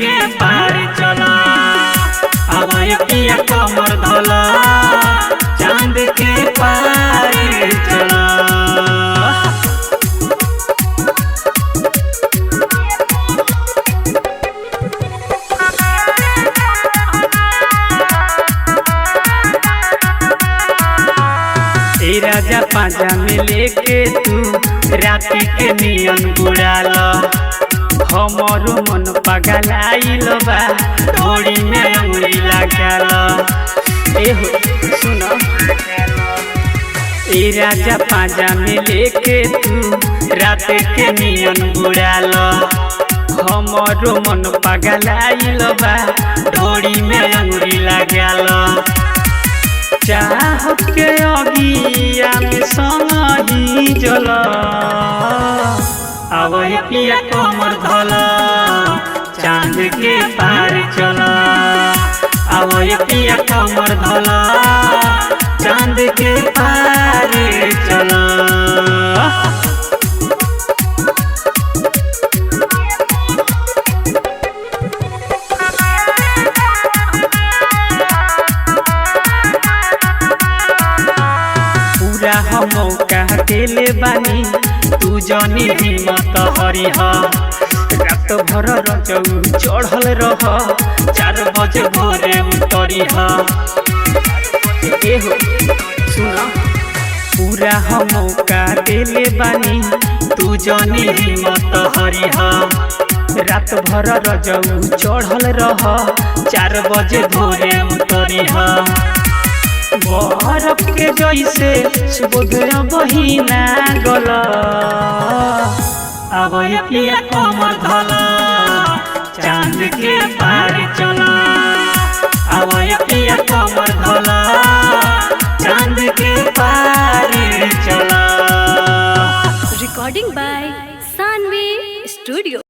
के पार चला। अब पिया कमर धला चांद के पार चला। राजा पाजा में लेके तू राती के नियन बुड़ाला। हमारो मन पगलाइल बा डोरी में अंगुरी लगाला। एहो सुनो ए राजा पाजा में लेके तू रात के नियन बुड़ाला। हमारो मन पगलाइल बा डोरी में अंगुरी लगाला। चाह के अगिया में संग ही जला। अब पिया कमर धला चांद के पार चला। अब पिया कमर धला चांद के पार चला। मौका देले बानी तू जनी हिम्मत हरिह। रात भर रजौ चढ़ल रह 4 बजे भोरे उतरिह। एहो सुन पूरा मौका देले बानी तू जनी हिम्मत हरिह। रात भर रजौ चढ़ल रह 4 बजे भोरे उतरिह। बरफ के जैसे सुबोधय बहिना गला। अब पिया कमर धला चांद के पार चला। अब पिया कमर धला चांद के पार चला। Recording by